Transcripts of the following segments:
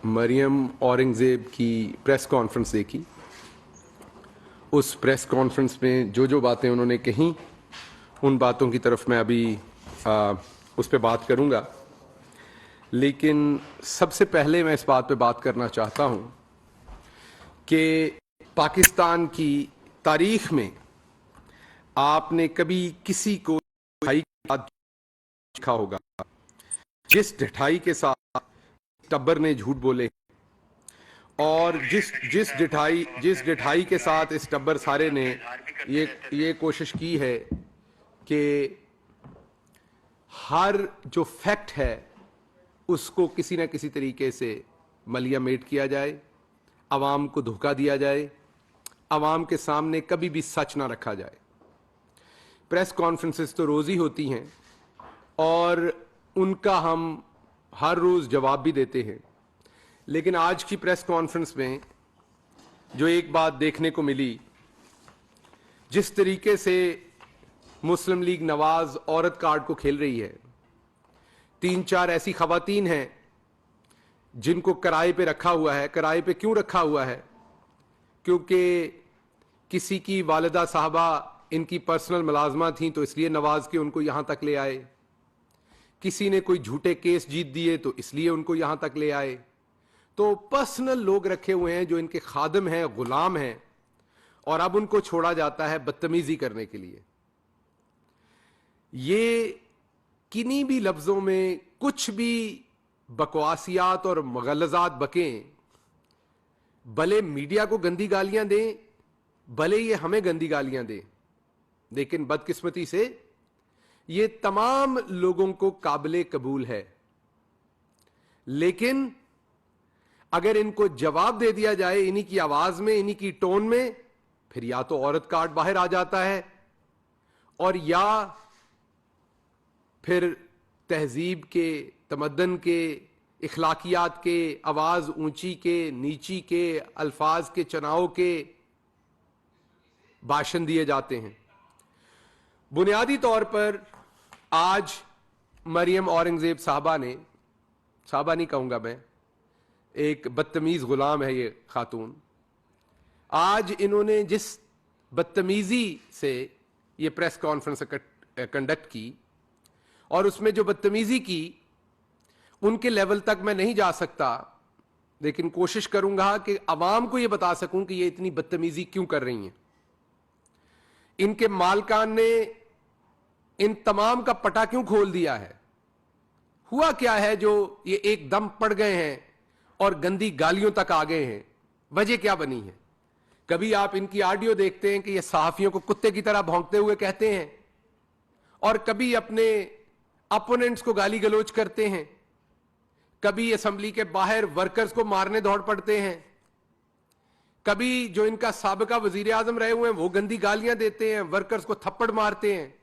मरियम औरंगज़ेब की press conference देखी। उस प्रेस कॉन्फ्रेंस में जो जो बातें उन्होंने कहीं, उन बातों की तरफ मैं अभी उस पर बात करूंगा। लेकिन सबसे पहले मैं इस बात पे बात करना चाहता हूं कि पाकिस्तान की तारीख में आपने कभी किसी को ढिठाई के साथ देखा होगा, जिस ढिठाई के साथ टब्बर ने झूठ बोले, और जिस ढिठाई के साथ इस टब्बर सारे ने ये कोशिश की है कि हर जो फैक्ट है उसको किसी न किसी तरीके से मलिया मेट किया जाए, आवाम को धोखा दिया जाए, आवाम के सामने कभी भी सच ना रखा जाए। प्रेस कॉन्फ्रेंसेस तो रोज़ ही होती हैं और उनका हम हर रोज़ जवाब भी देते हैं, लेकिन आज की प्रेस कॉन्फ्रेंस में जो एक बात देखने को मिली, जिस तरीके से मुस्लिम लीग नवाज औरत कार्ड को खेल रही है, 3-4 ऐसी खवातीन हैं जिनको किराए पे रखा हुआ है। किराए पे क्यों रखा हुआ है? क्योंकि किसी की वालिदा साहबा इनकी पर्सनल मुलाजमा थी तो इसलिए नवाज के उनको यहां तक ले आए। किसी ने कोई झूठे केस जीत दिए तो इसलिए उनको यहां तक ले आए। तो पर्सनल लोग रखे हुए हैं जो इनके खादम हैं, गुलाम हैं, और अब उनको छोड़ा जाता है बदतमीजी करने के लिए। ये किन्हीं भी लफ्जों में कुछ भी बकवासियात और मगलजात बकें, भले मीडिया को गंदी गालियां दें, भले ये हमें गंदी गालियां दें, लेकिन बदकिस्मती से ये तमाम लोगों को काबिले कबूल है। लेकिन अगर इनको जवाब दे दिया जाए इन्हीं की आवाज में, इन्हीं की टोन में, फिर या तो औरत कार्ड बाहर आ जाता है और या फिर तहजीब के, तमद्दन के, इखलाकियात के, आवाज ऊंची के, नीची के, अल्फाज के चुनाव के भाषण दिए जाते हैं। बुनियादी तौर पर आज मरियम औरंगजेब साहबा नहीं कहूंगा मैं, एक बदतमीज गुलाम है ये खातून। आज इन्होंने जिस बदतमीजी से ये प्रेस कॉन्फ्रेंस कंडक्ट की और उसमें जो बदतमीजी की, उनके लेवल तक मैं नहीं जा सकता, लेकिन कोशिश करूंगा कि अवाम को यह बता सकूं कि ये इतनी बदतमीजी क्यों कर रही हैं। इनके मालकान ने इन तमाम का पटा क्यों खोल दिया है? हुआ क्या है जो ये एकदम पड़ गए हैं और गंदी गालियों तक आ गए हैं? वजह क्या बनी है? कभी आप इनकी ऑडियो देखते हैं कि ये सहाफियों को कुत्ते की तरह भौंकते हुए कहते हैं, और कभी अपने अपोनेंट्स को गाली गलोच करते हैं, कभी असेंबली के बाहर वर्कर्स को मारने दौड़ पड़ते हैं, कभी जो इनका साबिका वजीर आजम रहे हुए हैं वो गंदी गालियां देते हैं, वर्कर्स को थप्पड़ मारते हैं।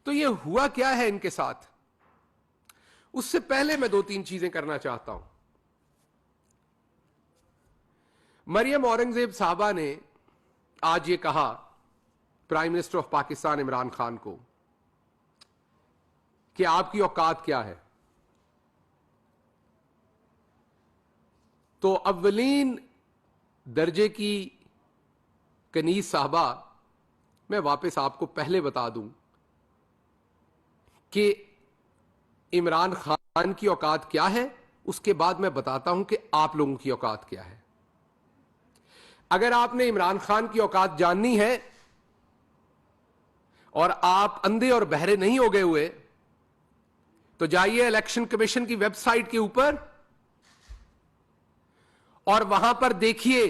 तो ये हुआ क्या है इनके साथ? उससे पहले मैं 2-3 चीजें करना चाहता हूं। मरियम औरंगजेब साहबा ने आज ये कहा prime minister of Pakistan Imran Khan को कि आपकी औकात क्या है। तो अव्वलीन दर्जे की कनीज साहबा, मैं वापस आपको पहले बता दूं कि इमरान खान की औकात क्या है, उसके बाद मैं बताता हूं कि आप लोगों की औकात क्या है। अगर आपने इमरान खान की औकात जाननी है और आप अंधे और बहरे नहीं हो गए हुए, तो जाइए इलेक्शन कमीशन की वेबसाइट के ऊपर और वहां पर देखिए,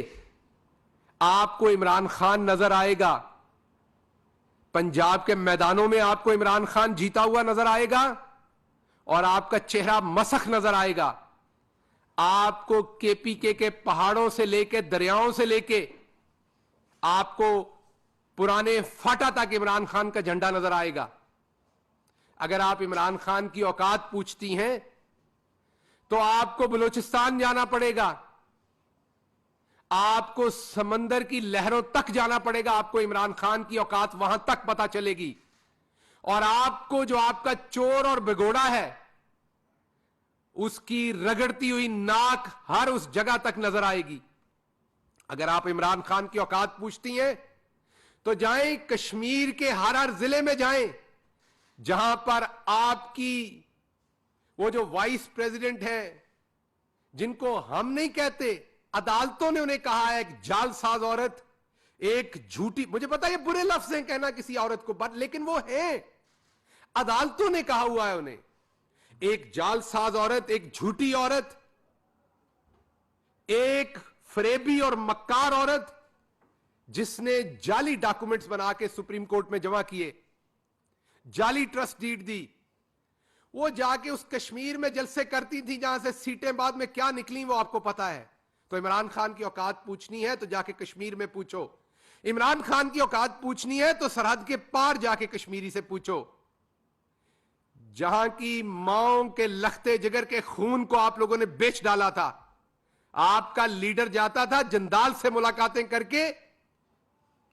आपको इमरान खान नजर आएगा। पंजाब के मैदानों में आपको इमरान खान जीता हुआ नजर आएगा और आपका चेहरा मसख नजर आएगा। आपको केपीके के पहाड़ों से लेके, दरियाओं से लेके, आपको पुराने फाटा तक इमरान खान का झंडा नजर आएगा। अगर आप इमरान खान की औकात पूछती हैं तो आपको बलूचिस्तान जाना पड़ेगा, आपको समंदर की लहरों तक जाना पड़ेगा, आपको इमरान खान की औकात वहां तक पता चलेगी। और आपको जो आपका चोर और भिगोड़ा है उसकी रगड़ती हुई नाक हर उस जगह तक नजर आएगी। अगर आप इमरान खान की औकात पूछती हैं तो जाएं कश्मीर के हर हर जिले में जाएं जहां पर आपकी वो जो वाइस प्रेसिडेंट है, जिनको हम नहीं कहते, अदालतों ने उन्हें कहा है एक जालसाज औरत, एक झूठी, मुझे पता है ये बुरे लफ्ज हैं कहना किसी औरत को, बट लेकिन वो है, अदालतों ने कहा हुआ है उन्हें, एक जालसाज औरत, एक झूठी औरत, एक फरेबी और मक्कार औरत जिसने जाली डॉक्यूमेंट्स बना के सुप्रीम कोर्ट में जमा किए, जाली ट्रस्ट डीड दी, वो जाके उस कश्मीर में जलसे करती थी जहां से सीटें बाद में क्या निकली वो आपको पता है। तो इमरान खान की औकात पूछनी है तो जाके कश्मीर में पूछो, इमरान खान की औकात पूछनी है तो सरहद के पार जाके कश्मीरी से पूछो, जहां की माओं के लखते जिगर के खून को आप लोगों ने बेच डाला था। आपका लीडर जाता था जंदाल से मुलाकातें करके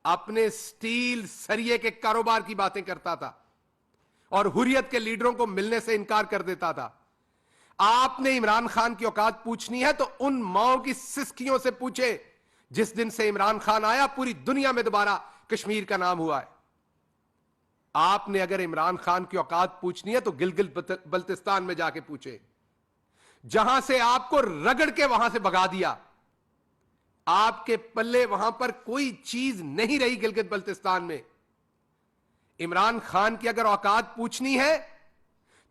अपने स्टील सरिये के कारोबार की बातें करता था और हुर्रियत के लीडरों को मिलने से इनकार कर देता था। आपने इमरान खान की औकात पूछनी है तो उन माओं की सिसकियों से पूछे जिस दिन से इमरान खान आया पूरी दुनिया में दोबारा कश्मीर का नाम हुआ है। आपने अगर इमरान खान की औकात पूछनी है तो गिलगित बल्तिस्तान में जाके पूछे, जहां से आपको रगड़ के वहां से भगा दिया, आपके पल्ले वहां पर कोई चीज नहीं रही गिलगित बल्तिस्तान में। इमरान खान की अगर औकात पूछनी है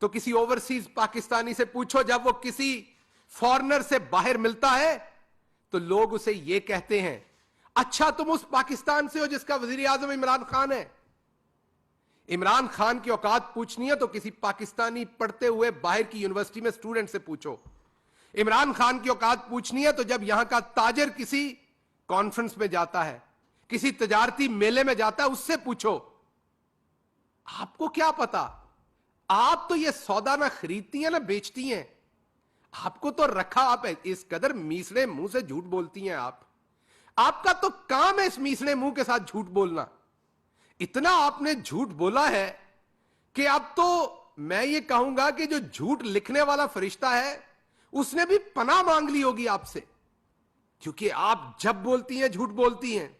तो किसी ओवरसीज पाकिस्तानी से पूछो, जब वो किसी फॉरेनर से बाहर मिलता है तो लोग उसे ये कहते हैं, अच्छा तुम उस पाकिस्तान से हो जिसका वजीर आजम इमरान खान है। इमरान खान की औकात पूछनी है तो किसी पाकिस्तानी पढ़ते हुए बाहर की यूनिवर्सिटी में स्टूडेंट से पूछो। इमरान खान की औकात पूछनी है तो जब यहां का ताजर किसी कॉन्फ्रेंस में जाता है, किसी तजारती मेले में जाता है, उससे पूछो। आपको क्या पता, आप तो ये सौदा ना खरीदती हैं ना बेचती हैं, आपको तो रखा आप है, इस कदर मीसड़े मुंह से झूठ बोलती हैं आप, आपका तो काम है इस मीसड़े मुंह के साथ झूठ बोलना। इतना आपने झूठ बोला है कि अब तो मैं ये कहूंगा कि जो झूठ लिखने वाला फरिश्ता है उसने भी पनाह मांग ली होगी आपसे, क्योंकि आप जब बोलती हैं झूठ बोलती हैं।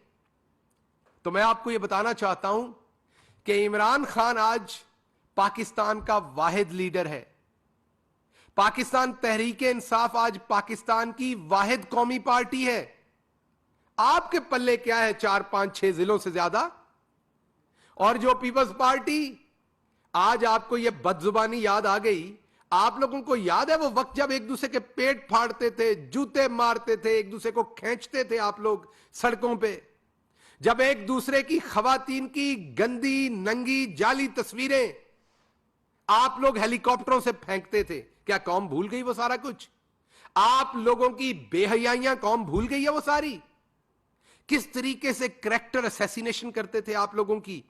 तो मैं आपको यह बताना चाहता हूं कि इमरान खान आज पाकिस्तान का वाहिद लीडर है। पाकिस्तान तहरीके इंसाफ आज पाकिस्तान की वाहिद कौमी पार्टी है। आपके पल्ले क्या है 4-5-6 जिलों से ज्यादा। और जो पीपल्स पार्टी, आज आपको यह बदजुबानी याद आ गई। आप लोगों को याद है वो वक्त जब एक दूसरे के पेट फाड़ते थे, जूते मारते थे, एक दूसरे को खींचते थे आप लोग सड़कों पे, जब एक दूसरे की खवातीन की गंदी नंगी जाली तस्वीरें आप लोग हेलीकॉप्टरों से फेंकते थे। क्या कौम भूल गई वो सारा कुछ? आप लोगों की बेहयाइयां कौम भूल गई है वो सारी? किस तरीके से कैरेक्टर असैसिनेशन करते थे आप लोगों की।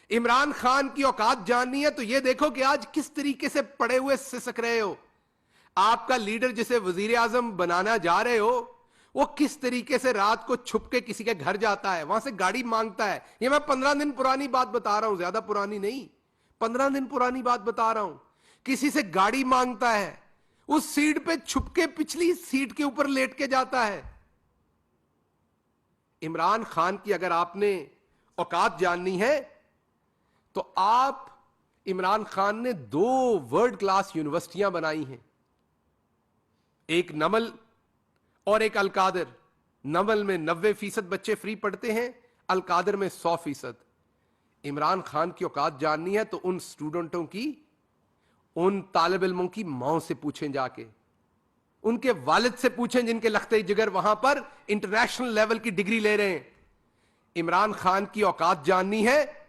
इमरान खान की औकात जाननी है तो यह देखो कि आज किस तरीके से पड़े हुए सिसक रहे हो। आपका लीडर जिसे वजीर आजम बनाना जा रहे हो, वो किस तरीके से रात को छुप के किसी के घर जाता है, वहां से गाड़ी मांगता है। ये मैं 15 दिन पुरानी बात बता रहा हूं, ज्यादा पुरानी नहीं, 15 दिन पुरानी बात बता रहा हूं। किसी से गाड़ी मांगता है, उस सीट पे छुप के पिछली सीट के ऊपर लेट के जाता है। इमरान खान की अगर आपने औकात जाननी है तो आप, इमरान खान ने 2 वर्ल्ड क्लास यूनिवर्सिटियां बनाई हैं, एक नमल और एक अलकादर। नमल में 90% बच्चे फ्री पढ़ते हैं, अलकादर में 100%। इमरान खान की औकात जाननी है तो उन स्टूडेंटों की, उन तालिब इल्मों की मां से पूछें, जाके उनके वालिद से पूछें जिनके लखते जिगर वहां पर इंटरनेशनल लेवल की डिग्री ले रहे हैं। इमरान खान की औकात जाननी है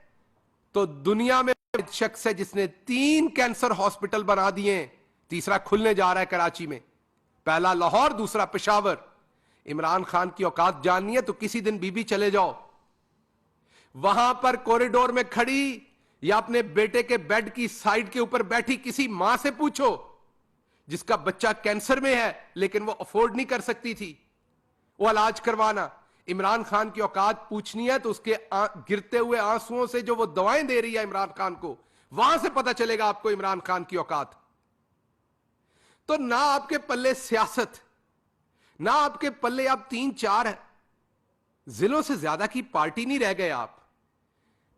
तो दुनिया में शख्स है जिसने 3 कैंसर हॉस्पिटल बना दिए, तीसरा खुलने जा रहा है कराची में, पहला लाहौर, दूसरा पेशावर। इमरान खान की औकात जाननी है तो किसी दिन बीबी चले जाओ, वहां पर कॉरिडोर में खड़ी या अपने बेटे के बेड की साइड के ऊपर बैठी किसी मां से पूछो जिसका बच्चा कैंसर में है लेकिन वो अफोर्ड नहीं कर सकती थी वो इलाज करवाना। इमरान खान की औकात पूछनी है तो उसके गिरते हुए आंसुओं से जो वो दवाएं दे रही है इमरान खान को, वहां से पता चलेगा आपको इमरान खान की औकात। तो ना आपके पल्ले सियासत, ना आपके पल्ले आप 3-4 जिलों से ज्यादा की पार्टी नहीं रह गए। आप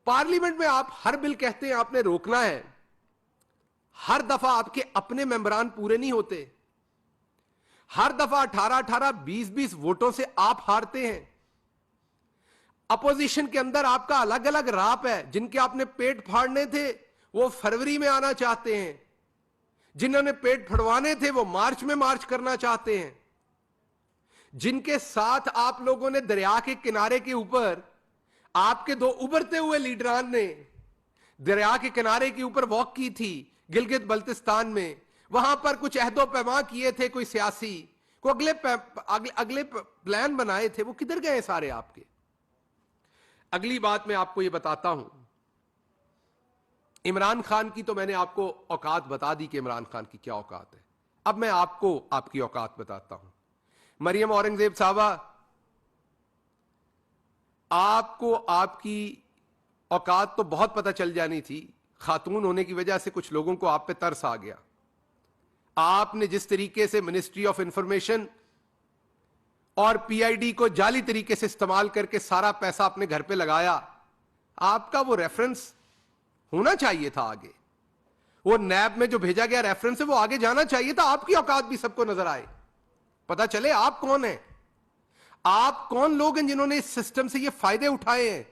पार्लियामेंट में आप हर बिल कहते हैं आपने रोकना है, हर दफा आपके अपने मेंबरान पूरे नहीं होते, हर दफा 18-18, 20-20 वोटों से आप हारते हैं। अपोजिशन के अंदर आपका अलग अलग राप है। जिनके आपने पेट फाड़ने थे वो फरवरी में आना चाहते हैं, जिन्होंने पेट फड़वाने थे वो मार्च में मार्च करना चाहते हैं। जिनके साथ आप लोगों ने दरिया के किनारे के ऊपर, आपके दो उभरते हुए लीडरान ने दरिया के किनारे के ऊपर वॉक की थी गिलगित बल्तिस्तान में, वहां पर कुछ अहदो पैमा किए थे कोई सियासी, को अगले प्लान बनाए थे, वो किधर गए सारे आपके। अगली बात मैं आपको ये बताता हूं, इमरान खान की तो मैंने आपको औकात बता दी कि इमरान खान की क्या औकात है। अब मैं आपको आपकी औकात बताता हूं। मरियम औरंगजेब साहबा, आपको आपकी औकात तो बहुत पता चल जानी थी, खातून होने की वजह से कुछ लोगों को आप पे तरस आ गया। आपने जिस तरीके से मिनिस्ट्री ऑफ इंफॉर्मेशन और पीआईडी को जाली तरीके से इस्तेमाल करके सारा पैसा अपने घर पे लगाया, आपका वो रेफरेंस होना चाहिए था आगे। वो नैब में जो भेजा गया रेफरेंस है वो आगे जाना चाहिए था। आपकी औकात भी सबको नजर आए, पता चले आप कौन हैं, आप कौन लोग हैं जिन्होंने इस सिस्टम से ये फायदे उठाए हैं।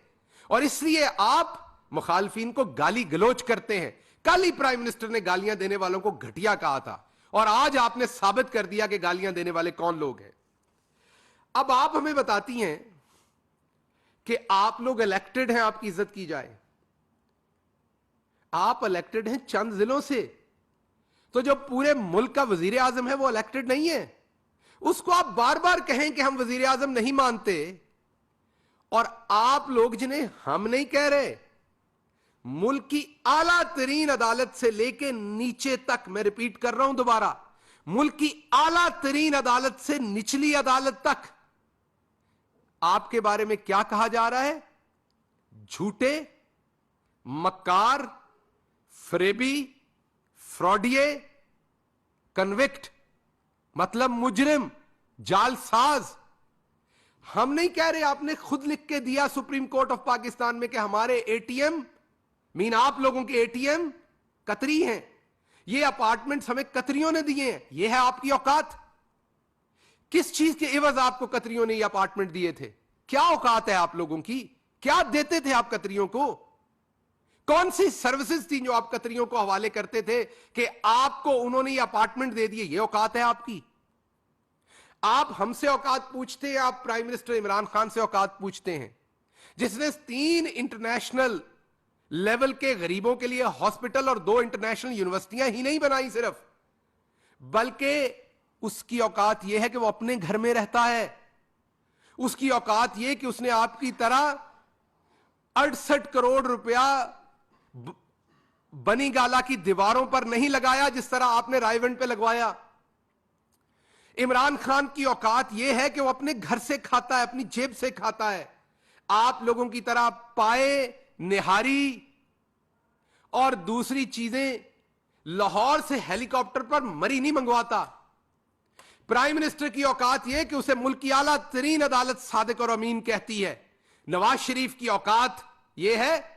और इसलिए आप मुखालफीन को गाली गलोच करते हैं। कल ही प्राइम मिनिस्टर ने गालियां देने वालों को घटिया कहा था और आज आपने साबित कर दिया कि गालियां देने वाले कौन लोग हैं। अब आप हमें बताती हैं कि आप लोग इलेक्टेड हैं, आपकी इज्जत की जाए। आप इलेक्टेड हैं चंद जिलों से, तो जो पूरे मुल्क का वजीर आजम है वो इलेक्टेड नहीं है। उसको आप बार बार कहें कि हम वजीर आजम नहीं मानते, और आप लोग जिन्हें हम नहीं कह रहे, मुल्क की आला तरीन अदालत से लेके नीचे तक, मैं रिपीट कर रहा हूं दोबारा, मुल्क की आला तरीन अदालत से निचली अदालत तक आपके बारे में क्या कहा जा रहा है? झूठे, मक्कार, फरेबी, फ्रॉडिये, कन्विक्ट, मतलब मुजरिम, जालसाज। हम नहीं कह रहे, आपने खुद लिख के दिया सुप्रीम कोर्ट ऑफ पाकिस्तान में कि हमारे एटीएम, मीन आप लोगों के एटीएम कतरी हैं, ये अपार्टमेंट्स हमें कतरियों ने दिए हैं। ये है आपकी औकात? किस चीज के एवज आपको कतरियों ने ये अपार्टमेंट दिए थे? क्या औकात है आप लोगों की? क्या देते थे आप कतरियों को? कौन सी सर्विसेज थी जो आप कतरियों को हवाले करते थे कि आपको उन्होंने ये अपार्टमेंट दे दिए? ये औकात है आपकी? आप हमसे औकात पूछते हैं, आप प्राइम मिनिस्टर इमरान खान से औकात पूछते हैं, जिसने 3 इंटरनेशनल लेवल के गरीबों के लिए हॉस्पिटल और 2 इंटरनेशनल यूनिवर्सिटियां ही नहीं बनाई सिर्फ, बल्कि उसकी औकात यह है कि वो अपने घर में रहता है। उसकी औकात यह कि उसने आपकी तरह 68 करोड़ रुपया बनी गाला की दीवारों पर नहीं लगाया जिस तरह आपने रायवंड पे लगवाया। इमरान खान की औकात यह है कि वो अपने घर से खाता है, अपनी जेब से खाता है। आप लोगों की तरह पाए, निहारी और दूसरी चीजें लाहौर से हेलीकॉप्टर पर मरी नहीं मंगवाता। प्राइम मिनिस्टर की औकात यह कि उसे मुल्क की आला तरीन अदालत सादिक और अमीन कहती है। नवाज शरीफ की औकात यह है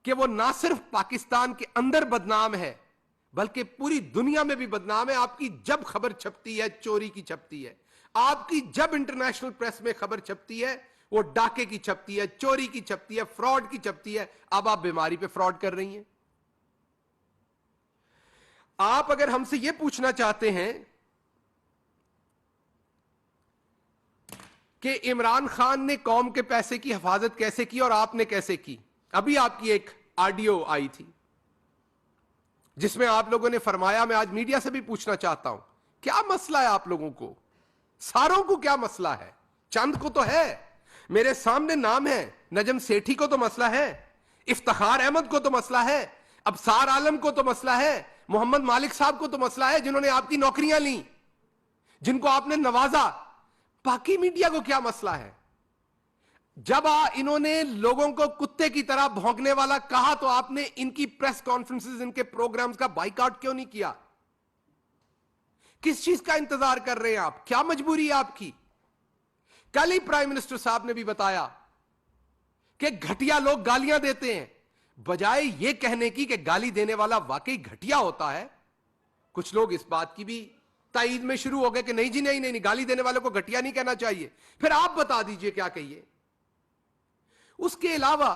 कि वो ना सिर्फ पाकिस्तान के अंदर बदनाम है बल्कि पूरी दुनिया में भी बदनाम है। आपकी जब खबर छपती है चोरी की छपती है, आपकी जब इंटरनेशनल प्रेस में खबर छपती है वो डाके की छपती है, चोरी की छपती है, फ्रॉड की छपती है। अब आप बीमारी पे फ्रॉड कर रही हैं। आप अगर हमसे यह पूछना चाहते हैं कि इमरान खान ने कौम के पैसे की हिफाजत कैसे की और आपने कैसे की, अभी आपकी एक ऑडियो आई थी जिसमें आप लोगों ने फरमाया, मैं आज मीडिया से भी पूछना चाहता हूं, क्या मसला है आप लोगों को? सारों को क्या मसला है? चंद को तो है, मेरे सामने नाम है, नजम सेठी को तो मसला है, इफ्तिखार अहमद को तो मसला है, अबसार आलम को तो मसला है, मोहम्मद मालिक साहब को तो मसला है जिन्होंने आपकी नौकरियां ली, जिनको आपने नवाजा। बाकी मीडिया को क्या मसला है? जब इन्होंने लोगों को कुत्ते की तरह भौंकने वाला कहा तो आपने इनकी प्रेस कॉन्फ्रेंसेस, इनके प्रोग्राम्स का बाइकआउट क्यों नहीं किया? किस चीज का इंतजार कर रहे हैं आप? क्या मजबूरी है आपकी? कल ही प्राइम मिनिस्टर साहब ने भी बताया कि घटिया लोग गालियां देते हैं, बजाय यह कहने की कि गाली देने वाला वाकई घटिया होता है, कुछ लोग इस बात की भी ताईद में शुरू हो गए कि नहीं जी नहीं नहीं, नहीं गाली देने वालों को घटिया नहीं कहना चाहिए। फिर आप बता दीजिए क्या कहिए। उसके अलावा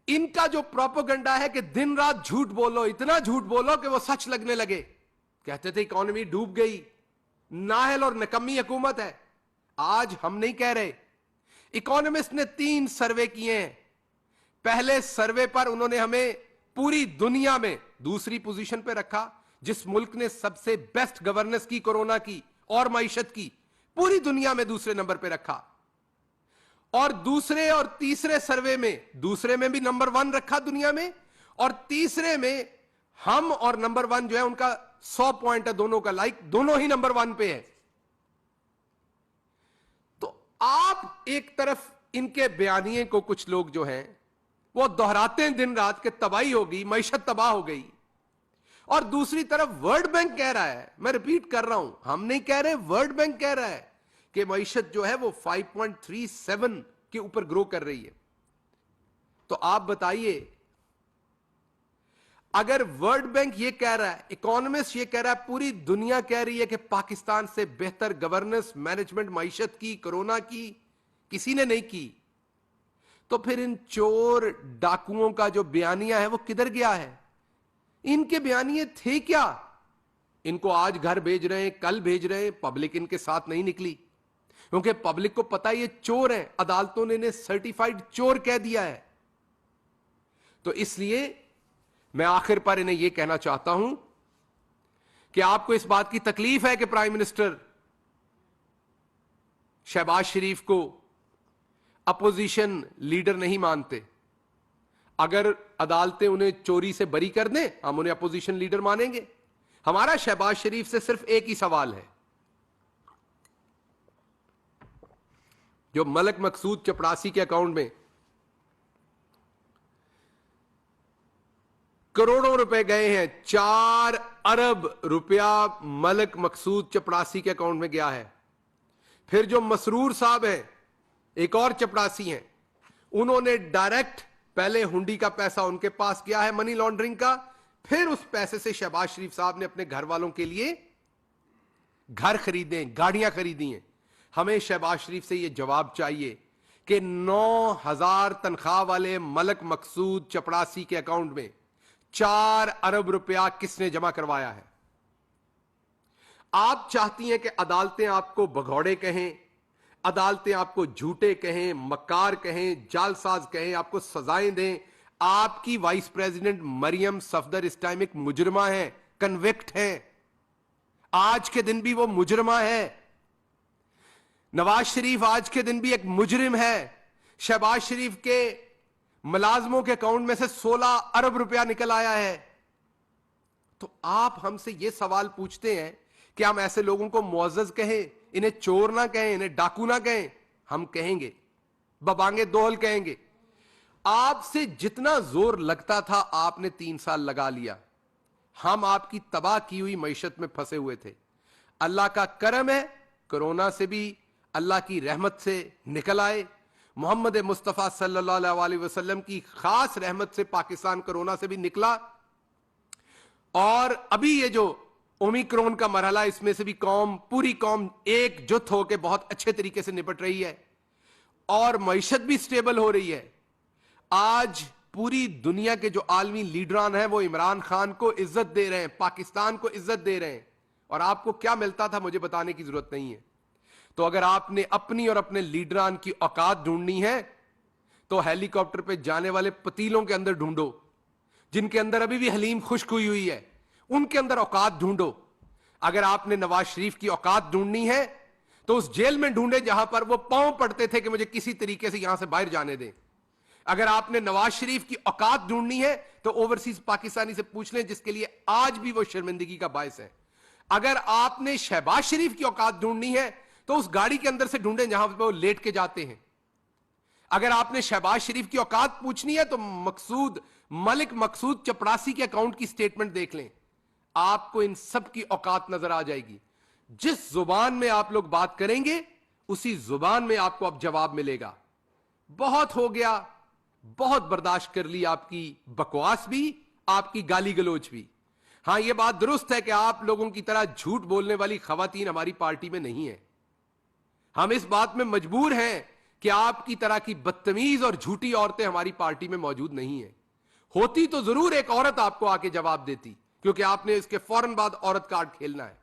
इनका जो प्रोपेगेंडा है कि दिन रात झूठ बोलो, इतना झूठ बोलो कि वो सच लगने लगे। कहते थे इकोनॉमी डूब गई, नाहल और निकम्मी हुकूमत है। आज हम नहीं कह रहे, इकोनॉमिस्ट ने 3 सर्वे किए हैं। पहले सर्वे पर उन्होंने हमें पूरी दुनिया में दूसरी पोजीशन पे रखा, जिस मुल्क ने सबसे बेस्ट गवर्नेंस की कोरोना की और मईशत की, पूरी दुनिया में दूसरे नंबर पे रखा। और दूसरे और तीसरे सर्वे में, दूसरे में भी नंबर 1 रखा दुनिया में, और तीसरे में हम और नंबर 1 जो है उनका 100 पॉइंट है दोनों का, लाइक दोनों ही नंबर 1 पे है। तो आप एक तरफ इनके बयानिए को कुछ लोग जो हैं वो दोहराते हैं दिन रात के तबाही होगी, मईशत तबाह हो गई, और दूसरी तरफ वर्ल्ड बैंक कह रहा है, मैं रिपीट कर रहा हूं, हम नहीं कह रहे, वर्ल्ड बैंक कह रहा है कि मईशत जो है वो 5.37 के ऊपर ग्रो कर रही है। तो आप बताइए, अगर वर्ल्ड बैंक ये कह रहा है, इकोनॉमिस्ट ये कह रहा है, पूरी दुनिया कह रही है कि पाकिस्तान से बेहतर गवर्नेंस, मैनेजमेंट मईशत की, कोरोना की किसी ने नहीं की, तो फिर इन चोर डाकुओं का जो बयानिया है वो किधर गया है? इनके बयानिए थे क्या? इनको आज घर भेज रहे हैं, कल भेज रहे हैं, पब्लिक इनके साथ नहीं निकली, क्योंकि पब्लिक को पता है ये चोर है, अदालतों ने इन्हें सर्टिफाइड चोर कह दिया है। तो इसलिए मैं आखिर पर इन्हें यह कहना चाहता हूं कि आपको इस बात की तकलीफ है कि प्राइम मिनिस्टर शहबाज शरीफ को अपोजिशन लीडर नहीं मानते। अगर अदालतें उन्हें चोरी से बरी कर दें, हम उन्हें अपोजिशन लीडर मानेंगे। हमारा शहबाज शरीफ से सिर्फ एक ही सवाल है, जो मलक मकसूद चपड़ासी के अकाउंट में करोड़ों रुपए गए हैं, 4 अरब रुपया मलक मकसूद चपड़ासी के अकाउंट में गया है। फिर जो मसरूर साहब हैं, एक और चपड़ासी हैं, उन्होंने डायरेक्ट पहले हुंडी का पैसा उनके पास गया है, मनी लॉन्ड्रिंग का, फिर उस पैसे से शहबाज शरीफ साहब ने अपने घर वालों के लिए घर खरीदे, गाड़ियां खरीदी हैं। हमें शहबाज शरीफ से यह जवाब चाहिए कि 9,000 तनख्वाह वाले मलक मकसूद चपड़ासी के अकाउंट में 4 अरब रुपया किसने जमा करवाया है? आप चाहती हैं कि अदालतें आपको भगौड़े कहें, अदालतें आपको झूठे कहें, मक्कार कहें, जालसाज कहें, आपको सजाएं दें। आपकी वाइस प्रेसिडेंट मरियम सफदर इस टाइम एक मुजरिमा है, कन्विक्ट है, आज के दिन भी वो मुजरिमा है। नवाज शरीफ आज के दिन भी एक मुजरिम है। शहबाज शरीफ के मुलाजमों के अकाउंट में से 16 अरब रुपया निकल आया है। तो आप हमसे यह सवाल पूछते हैं कि हम ऐसे लोगों को मुअज़्ज़ज़ कहें, इन्हें चोर ना कहें, इन्हें डाकू ना कहें? हम कहेंगे, बबांगे दोहल कहेंगे। आपसे जितना जोर लगता था आपने 3 साल लगा लिया। हम आपकी तबाह की हुई मईशत में फंसे हुए थे। अल्लाह का करम है, कोरोना से भी अल्लाह की रहमत से निकल आए। मोहम्मद मुस्तफ़ा सल्लल्लाहु अलैहि वसल्लम की खास रहमत से पाकिस्तान कोरोना से भी निकला। और अभी ये जो ओमिक्रॉन का मरहला, इसमें से भी पूरी कौम एकजुट होकर बहुत अच्छे तरीके से निपट रही है और मईशत भी स्टेबल हो रही है। आज पूरी दुनिया के जो आलमी लीडरान हैं वो इमरान खान को इज्जत दे रहे हैं, पाकिस्तान को इज्जत दे रहे हैं। और आपको क्या मिलता था मुझे बताने की जरूरत नहीं है। तो अगर आपने अपनी और अपने लीडरान की औकात ढूंढनी है तो हेलीकॉप्टर पे जाने वाले पतीलों के अंदर ढूंढो, जिनके अंदर अभी भी हलीम खुश्क हुई है, उनके अंदर औकात ढूंढो। अगर आपने नवाज शरीफ की औकात ढूंढनी है तो उस जेल में ढूंढे जहां पर वो पांव पड़ते थे कि मुझे किसी तरीके से यहां से बाहर जाने दें। अगर आपने नवाज शरीफ की औकात ढूंढनी है तो ओवरसीज पाकिस्तानी से पूछ लें, जिसके लिए आज भी वो शर्मिंदगी का बायस है। अगर आपने शहबाज शरीफ की औकात ढूंढनी है तो उस गाड़ी के अंदर से ढूंढें जहां पर वो लेट के जाते हैं। अगर आपने शहबाज शरीफ की औकात पूछनी है तो मलक मकसूद चपड़ासी के अकाउंट की स्टेटमेंट देख लें। آپ کو ان سب کی اوقات نظر آ جائے گی. جس زبان میں آپ لوگ بات کریں گے اسی زبان میں آپ کو اب جواب ملے گا. بہت ہو گیا, بہت برداشت کر لی آپ کی بکواس بھی, آپ کی گالی گلوچ بھی. ہاں یہ بات درست ہے کہ آپ لوگوں کی طرح جھوٹ بولنے والی خواتین ہماری پارٹی میں نہیں ہیں. ہم اس بات میں مجبور ہیں کہ آپ کی طرح کی بدتمیز اور جھوٹی عورتیں ہماری پارٹی میں موجود نہیں ہیں. ہوتی تو ضرور ایک عورت آپ کو آ کے جواب دیتی, کیونکہ آپ نے اس کے فوراً بعد عورت کارڈ کھیلنا ہے.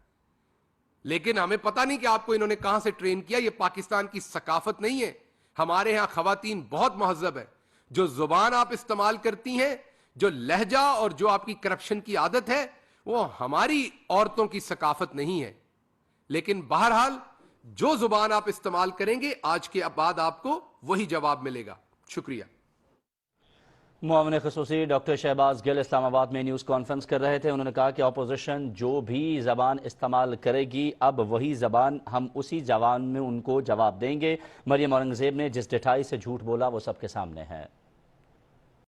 لیکن ہمیں پتہ نہیں کہ آپ کو انہوں نے کہاں سے ٹرین کیا. یہ پاکستان کی ثقافت نہیں ہے. ہمارے ہاں خواتین بہت مہذب ہے. جو زبان آپ استعمال کرتی ہیں, جو لہجہ اور جو آپ کی کرپشن کی عادت ہے, وہ ہماری عورتوں کی ثقافت نہیں ہے. لیکن بہرحال جو زبان آپ استعمال کریں گے آج کے بعد آپ کو وہی جواب ملے گا. شکریہ. معاون خصوصی ڈاکٹر شہباز گل اسلام آباد میں نیوز کانفرنس کر رہے تھے. انہوں نے کہا کہ اپوزیشن جو بھی زبان استعمال کرے گی اب وہی زبان ہم اسی زبان میں ان کو جواب دیں گے. مریم اورنگزیب نے جس ڈٹائی سے جھوٹ بولا وہ سب کے سامنے ہے.